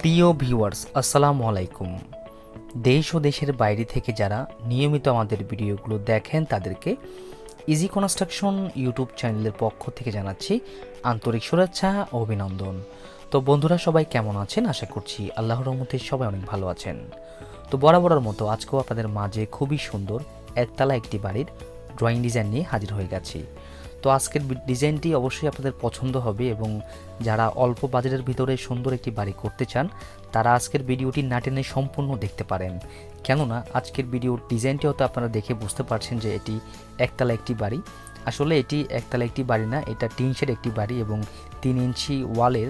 প্রিয় ভিউয়ার্স, আসসালামু আলাইকুম। দেশ ও দেশের বাইরে থেকে যারা নিয়মিত আমাদের ভিডিওগুলো দেখেন তাদেরকে ইজি কনস্ট্রাকশন ইউটিউব চ্যানেলের পক্ষ থেকে জানাচ্ছি আন্তরিক শুভেচ্ছা ও অভিনন্দন। তো বন্ধুরা, সবাই কেমন আছেন? আশা করছি আল্লাহর রহমতে সবাই অনেক ভালো আছেন। তো বরাবরের মতো আজকেও আপনাদের মাঝে খুবই সুন্দর একতলা একটি বাড়ির ড্রয়িং ডিজাইন নিয়ে হাজির হয়ে গেছি। তো আজকের ডিজাইনটি অবশ্যই আপনাদের পছন্দ হবে এবং যারা অল্প বাজেটের ভিতরে সুন্দর একটি বাড়ি করতে চান তারা আজকের ভিডিওটি না টেনে সম্পূর্ণ দেখতে পারেন। কেননা আজকের ভিডিওর ডিজাইনটি হয়তো আপনারা দেখে বুঝতে পারছেন যে এটি একতলা একটি বাড়ি। আসলে এটি একতলা একটি বাড়ি না, এটা টিন শেড একটি বাড়ি এবং 3 ইঞ্চি ওয়ালের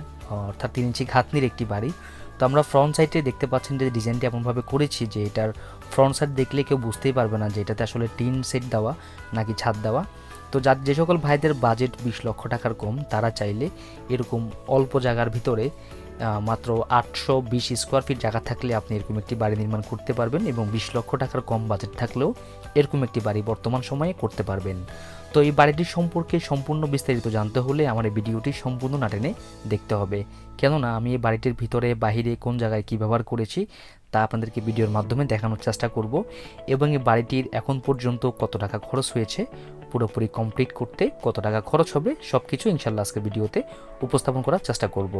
অর্থাৎ 3 ইঞ্চি ঘাতনির একটি বাড়ি। তো আমরা ফ্রন্ট সাইডে দেখতে পাচ্ছেন যে ডিজাইনটি এমনভাবে করেছি যে এটার ফ্রন্ট সাইড দেখলে কেউ বুঝতেই পারবে না যে এটাতে আসলে টিন সেট দেওয়া নাকি ছাদ দেওয়া। তো যে সকল ভাইদের বাজেট 20 লক্ষ টাকার কম তারা চাইলে এরকম অল্প জায়গার ভিতরে মাত্র 820 স্কোয়ার ফিট জায়গা থাকলে আপনি এরকম একটি বাড়ি নির্মাণ করতে পারবেন এবং 20 লক্ষ টাকার কম বাজেট থাকলেও এরকম একটি বাড়ি বর্তমান সময়ে করতে পারবেন। তো এই বাড়িটির সম্পর্কে সম্পূর্ণ বিস্তারিত জানতে হলে আমার এই ভিডিওটি সম্পূর্ণ না টেনে দেখতে হবে। কেননা আমি এই বাড়িটির ভিতরে বাহিরে কোন জায়গায় কী ব্যবহার করেছি তা আপনাদেরকে ভিডিওর মাধ্যমে দেখানোর চেষ্টা করব এবং এই বাড়িটির এখন পর্যন্ত কত টাকা খরচ হয়েছে, পুরোপুরি কমপ্লিট করতে কত টাকা খরচ হবে, সব কিছু ইনশাল্লাহ আজকের ভিডিওতে উপস্থাপন করার চেষ্টা করব।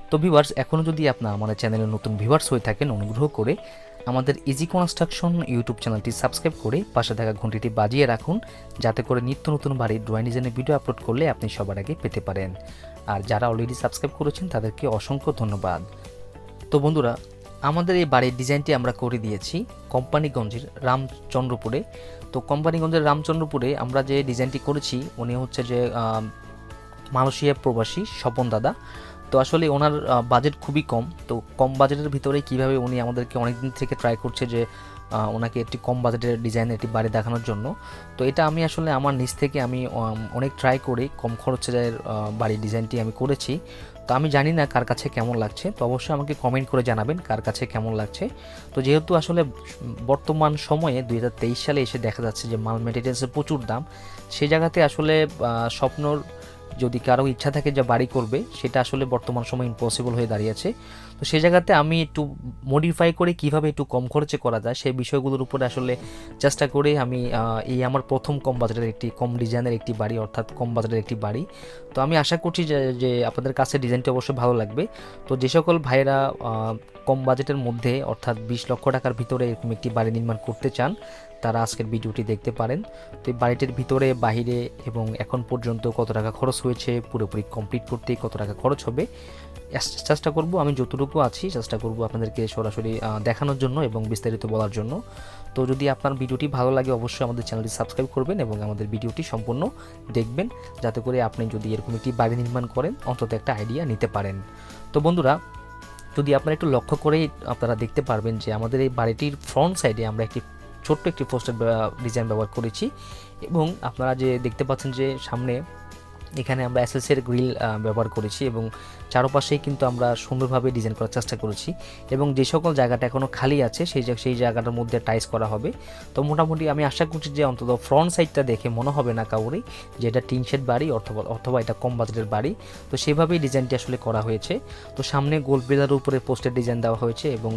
তো ভিউয়ার্স, এখনও যদি আপনার আমাদের চ্যানেলের নতুন ভিউয়ার্স হয়ে থাকেন, অনুগ্রহ করে আমাদের ইজি কনস্ট্রাকশন ইউটিউব চ্যানেলটি সাবস্ক্রাইব করে পাশে থাকা ঘন্টিটি বাজিয়ে রাখুন, যাতে করে নিত্য নতুন বাড়ির ড্রয়িং ডিজাইনের ভিডিও আপলোড করলে আপনি সবার আগে পেতে পারেন। আর যারা অলরেডি সাবস্ক্রাইব করেছেন তাদেরকে অসংখ্য ধন্যবাদ। তো বন্ধুরা, আমাদের এই বাড়ির ডিজাইনটি আমরা করে দিয়েছি কোম্পানিগঞ্জের রামচন্দ্রপুরে। তো কোম্পানিগঞ্জের রামচন্দ্রপুরে আমরা যে ডিজাইনটি করেছি উনি হচ্ছে যে মালয়েশিয়া প্রবাসী স্বপন দাদা। তো আসলে ওনার বাজেট খুবই কম। তো কম বাজেটের ভিতরে কিভাবে উনি আমাদেরকে অনেকদিন থেকে ট্রাই করছে যে ওনাকে একটি কম বাজেটের ডিজাইনের একটি বাড়ি দেখানোর জন্য। তো এটা আমি আসলে আমার নিজ থেকে আমি অনেক ট্রাই করি, কম খরচে বাড়ির ডিজাইনটি আমি করেছি। তো আমি জানি না কার কাছে কেমন লাগছে, তো অবশ্যই আমাকে কমেন্ট করে জানাবেন কার কাছে কেমন লাগছে। তো যেহেতু আসলে বর্তমান সময়ে 2023 সালে এসে দেখা যাচ্ছে যে মাল মেটেরিয়ালসের প্রচুর দাম, সেই জায়গাতে আসলে স্বপ্নর যদি কারো ইচ্ছা থাকে যে বাড়ি করবে সেটা আসলে বর্তমান সময় ইম্পসিবল হয়ে দাঁড়িয়েছে। তো সেই জায়গাতে আমি একটু মডিফাই করে কিভাবে একটু কম খরচে করা যায় সেই বিষয়গুলোর উপরে আসলে চেষ্টা করে আমি এই আমার প্রথম কম বাজেটের একটি কম ডিজাইনের একটি বাড়ি, অর্থাৎ কম বাজেটের একটি বাড়ি। তো আমি আশা করছি যে আপনাদের কাছে ডিজাইনটি অবশ্যই ভালো লাগবে। তো যে সকল ভাইয়েরা কম বাজেটের মধ্যে অর্থাৎ 20 লক্ষ টাকার ভিতরে এরকম একটি বাড়ি নির্মাণ করতে চান তারা আজকের ভিডিওটি দেখতে পারেন। তো এই বাড়িটির ভিতরে বাহিরে এবং এখন পর্যন্ত কত টাকা খরচ হয়েছে, পুরোপুরি কমপ্লিট করতে কত টাকা খরচ হবে, চেষ্টা করব আমি যতটুকু আছি চেষ্টা করব আপনাদেরকে সরাসরি দেখানোর জন্য এবং বিস্তারিত বলার জন্য। তো যদি আপনার ভিডিওটি ভালো লাগে অবশ্যই আমাদের চ্যানেলটি সাবস্ক্রাইব করবেন এবং আমাদের ভিডিওটি সম্পূর্ণ দেখবেন, যাতে করে আপনি যদি এরকম একটি বাড়ি নির্মাণ করেন অন্তত একটা আইডিয়া নিতে পারেন। তো বন্ধুরা, যদি আপনারা একটু লক্ষ্য করেই আপনারা দেখতে পারবেন যে আমাদের এই বাড়িটির ফ্রন্ট সাইডে আমরা একটি ছোট্ট একটি পোস্টার ডিজাইন ব্যবহার করেছি এবং আপনারা যে দেখতে পাচ্ছেন যে সামনে এখানে আমরা এসএসের গ্রিল ব্যবহার করেছি এবং চারপাশেই কিন্তু আমরা সুন্দরভাবে ডিজাইন করার চেষ্টা করেছি এবং যে সকল জায়গাটা এখনও খালি আছে সেই জায়গাটার মধ্যে টাইলস করা হবে। তো মোটামুটি আমি আশা করছি যে অন্তত ফ্রন্ট সাইডটা দেখে মনে হবে না কাউরেই যে এটা টিন শেড বাড়ি অথবা এটা কম বাজেটের বাড়ি। তো সেভাবেই ডিজাইনটি আসলে করা হয়েছে। তো সামনে গোল বেলার উপরে পোস্টের ডিজাইন দেওয়া হয়েছে এবং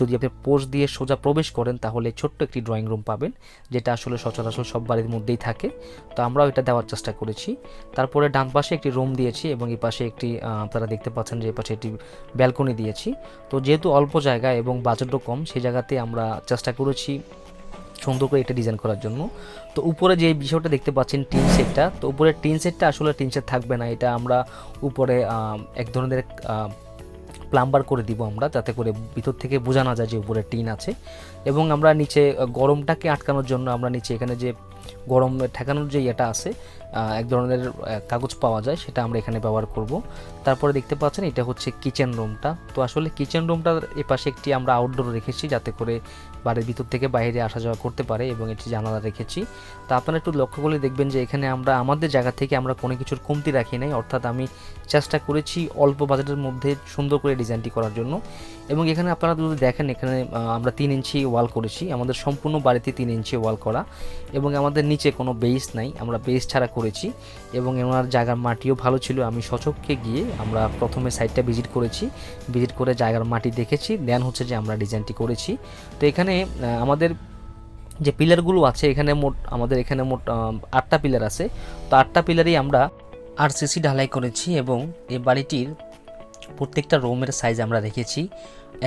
যদি আপনি পোস্ট দিয়ে সোজা প্রবেশ করেন তাহলে ছোট্ট একটি ড্রয়িং রুম পাবেন, যেটা আসলে সচরাচর সব বাড়ির মধ্যেই থাকে। তো আমরাও এটা দেওয়ার চেষ্টা করেছি। তারপরে ডান পাশে একটি রুম দিয়েছি এবং এই পাশে একটি আপনারা দেখতে পাচ্ছেন যে এই পাশে একটি ব্যালকনি দিয়েছি। তো যেহেতু অল্প জায়গা এবং বাজেটও কম, সেই জায়গাতে আমরা চেষ্টা করেছি সুন্দর করে এটা ডিজাইন করার জন্য। তো উপরে যে বিষয়টা দেখতে পাচ্ছেন টিন সেটটা, তো উপরে টিন সেটটা আসলে টিন সেট থাকবে না, এটা আমরা উপরে এক ধরনের প্লাম্বার করে দিব আমরা, যাতে করে ভিতর থেকে বোঝা না যায় যে উপরে টিন আছে। এবং আমরা নিচে গরমটাকে আটকানোর জন্য আমরা নিচে এখানে যে গরম ঠেকানোর যে ইয়েটা আছে এক ধরনের কাগজ পাওয়া যায়, সেটা আমরা এখানে ব্যবহার করব। তারপরে দেখতে পাচ্ছেন এটা হচ্ছে কিচেন রুমটা। তো আসলে কিচেন রুমটার এপাশে একটি আমরা আউটডোর রেখেছি যাতে করে বাড়ির ভিতর থেকে বাইরে আসা যাওয়া করতে পারে এবং এটি জানালা রেখেছি। তো আপনারা একটু লক্ষ্য করলে দেখবেন যে এখানে আমরা আমাদের জায়গা থেকে আমরা কোনো কিছুর কমতি রাখি নাই, অর্থাৎ আমি চেষ্টা করেছি অল্প বাজেটের মধ্যে সুন্দর করে ডিজাইনটি করার জন্য। এবং এখানে আপনারা যদি দেখেন এখানে আমরা 3 ইঞ্চি ওয়াল করেছি, আমাদের সম্পূর্ণ বাড়িতে 3 ইঞ্চি ওয়াল করা এবং আমাদের আমাদের নিচে কোনো বেস নাই, আমরা বেস ছাড়া করেছি এবং ওনার জায়গার মাটিও ভালো ছিল। আমি সচক্ষে গিয়ে আমরা প্রথমে সাইটটা ভিজিট করেছি, ভিজিট করে জায়গার মাটি দেখেছি, দেন হচ্ছে যে আমরা ডিজাইনটি করেছি। তো এখানে আমাদের যে পিলারগুলো আছে আমাদের এখানে মোট 8টা পিলার আছে। তো 8টা পিলারই আমরা আরসিসি ঢালাই করেছি এবং এই বাড়িটির প্রত্যেকটা রুমের সাইজ আমরা রেখেছি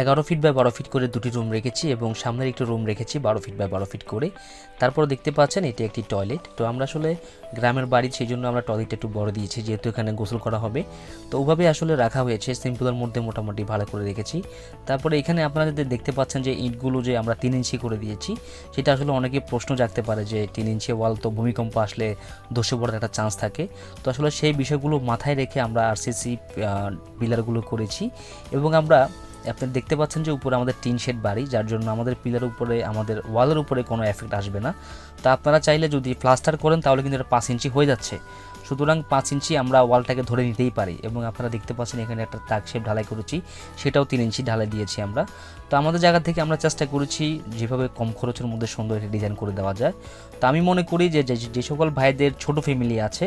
11 ফিট বাই 12 ফিট করে দুটি রুম রেখেছি এবং সামনের একটি রুম রেখেছি 12 ফিট বাই 12 ফিট করে। তারপর দেখতে পাচ্ছেন এটি একটি টয়লেট। তো আমরা আসলে গ্রামের বাড়ি, সেই জন্য আমরা টয়লেটটা একটু বড় দিয়েছি, যেহেতু এখানে গোসল করা হবে। তো ওভাবে আসলে রাখা হয়েছে, সিম্পলের মধ্যে মোটামুটি ভালো করে রেখেছি। তারপরে এখানে আপনারা যদি দেখতে পাচ্ছেন যে ইটগুলো যে আমরা 3 ইঞ্চি করে দিয়েছি, সেটা আসলে অনেকে প্রশ্ন জাগতে পারে যে 3 ইঞ্চি ওয়াল তো ভূমিকম্প আসলে ধসে পড়ার একটা চান্স থাকে। তো আসলে সেই বিষয়গুলো মাথায় রেখে আমরা আরসিসি পিলারগুলো করেছি এবং আমরা আপনারা দেখতে পাচ্ছেন যে উপরে আমাদের টিন শেড বাড়ি, যার জন্য আমাদের পিলার উপরে, আমাদের ওয়ালের উপরে কোনো এফেক্ট আসবে না। তো আপনারা চাইলে যদি প্লাস্টার করেন তাহলে কিন্তু এটা 5 ইঞ্চি হয়ে যাচ্ছে, সুতরাং 5 ইঞ্চি আমরা ওয়ালটাকে ধরে নিতেই পারি। এবং আপনারা দেখতে পাচ্ছেন এখানে একটা তাক শেপ ঢালাই করেছি, সেটাও 3 ইঞ্চি ঢালাই দিয়েছি আমরা। তো আমাদের জায়গা থেকে আমরা চেষ্টা করেছি যেভাবে কম খরচের মধ্যে সুন্দর একটা ডিজাইন করে দেওয়া যায়। তো আমি মনে করি যে সকল ভাইদের ছোট ফ্যামিলি আছে,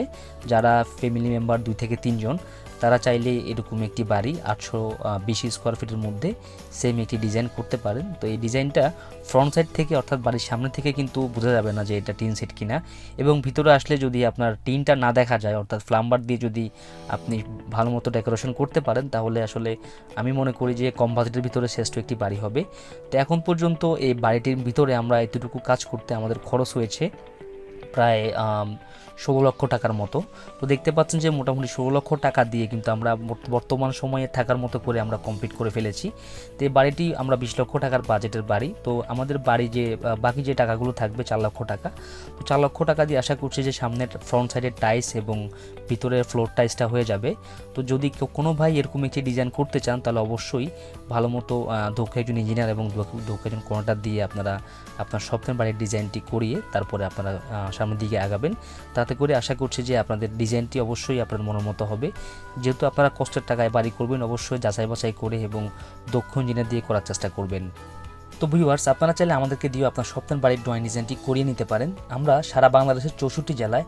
যারা ফ্যামিলি মেম্বার 2 থেকে 3 জন, তারা চাইলে এরকম একটি বাড়ি 820 স্কোয়ার ফিটের মধ্যে সেম একটি ডিজাইন করতে পারেন। তো এই ডিজাইনটা ফ্রন্ট সাইড থেকে অর্থাৎ বাড়ির সামনে থেকে কিন্তু বোঝা যাবে না যে এটা টিন সেট কিনা, এবং ভিতরে আসলে যদি আপনার টিনটা না দেখা যায়, অর্থাৎ প্লাম্বার দিয়ে যদি আপনি ভালো মতো ডেকোরেশন করতে পারেন, তাহলে আসলে আমি মনে করি যে কম বাজেটের ভিতরে শ্রেষ্ঠ একটি বাড়ি হবে। তো এখন পর্যন্ত এই বাড়িটির ভিতরে আমরা এতটুকু কাজ করতে আমাদের খরচ হয়েছে প্রায় 16 লক্ষ টাকার মতো। তো দেখতে পাচ্ছেন যে মোটামুটি 16 লক্ষ টাকা দিয়ে কিন্তু আমরা বর্তমান সময়ে থাকার মতো করে আমরা কমপ্লিট করে ফেলেছি। তো এই বাড়িটি আমরা 20 লক্ষ টাকার বাজেটের বাড়ি। তো আমাদের বাড়ি যে বাকি যে টাকাগুলো থাকবে 4 লক্ষ টাকা, তো 4 লক্ষ টাকা দিয়ে আশা করছি যে সামনের ফ্রন্ট সাইডের টাইলস এবং ভিতরের ফ্লোর টাইলসটা হয়ে যাবে। তো যদি কোনো ভাই এরকম একটি ডিজাইন করতে চান, তাহলে অবশ্যই ভালো মতো দক্ষ একজন ইঞ্জিনিয়ার এবং দক্ষ একজন কন্ট্রাক্টর দিয়ে আপনারা আপনার স্বপ্নের বাড়ির ডিজাইনটি করিয়ে তারপরে আপনারা সামনের দিকে আগাবেন। তাতে করে আশা করছি যে আপনাদের ডিজাইনটি অবশ্যই আপনার মনের মতো হবে। যেহেতু আপনারা কষ্টের টাকায় বাড়ি করবেন, অবশ্যই যাচাই বাছাই করে এবং দক্ষ ইঞ্জিনিয়ার দিয়ে করার চেষ্টা করবেন। তো ভিউয়ার্স, আপনারা চাইলে আমাদেরকে দিয়ে আপনার স্বপ্নের বাড়ির ড্রয়িং ডিজাইনটি করিয়ে নিতে পারেন। আমরা সারা বাংলাদেশের 64 জেলায়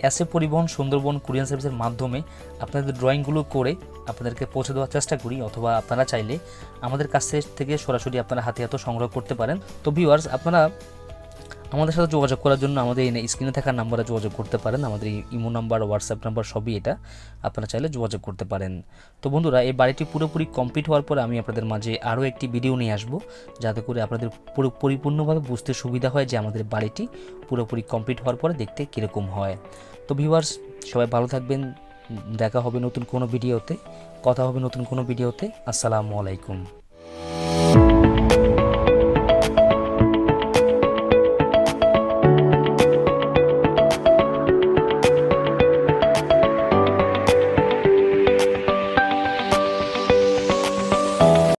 এসএ পরিবহন, সুন্দরবন কুরিয়ার সার্ভিসের মাধ্যমে আপনাদের ড্রয়িংগুলো করে আপনাদেরকে পৌঁছে দেওয়ার চেষ্টা করি, অথবা আপনারা চাইলে আমাদের কাছ থেকে সরাসরি আপনারা হাতে হাতে সংগ্রহ করতে পারেন। তো ভিউয়ার্স, আপনারা আমাদের সাথে যোগাযোগ করার জন্য আমাদের এই স্ক্রিনে থাকা নাম্বারে যোগাযোগ করতে পারেন। আমাদের ইমো নাম্বার, হোয়াটসঅ্যাপ নাম্বার সবই এটা, আপনারা চাইলে যোগাযোগ করতে পারেন। তো বন্ধুরা, এই বাড়িটি পুরোপুরি কমপ্লিট হওয়ার পরে আমি আপনাদের মাঝে আরও একটি ভিডিও নিয়ে আসব, যাতে করে আপনাদের পরিপূর্ণভাবে বুঝতে সুবিধা হয় যে আমাদের বাড়িটি পুরোপুরি কমপ্লিট হওয়ার পরে দেখতে কীরকম হয়। তো ভিউয়ার্স, সবাই ভালো থাকবেন, দেখা হবে নতুন কোনো ভিডিওতে, কথা হবে নতুন কোনো ভিডিওতে। আসসালামু আলাইকুম।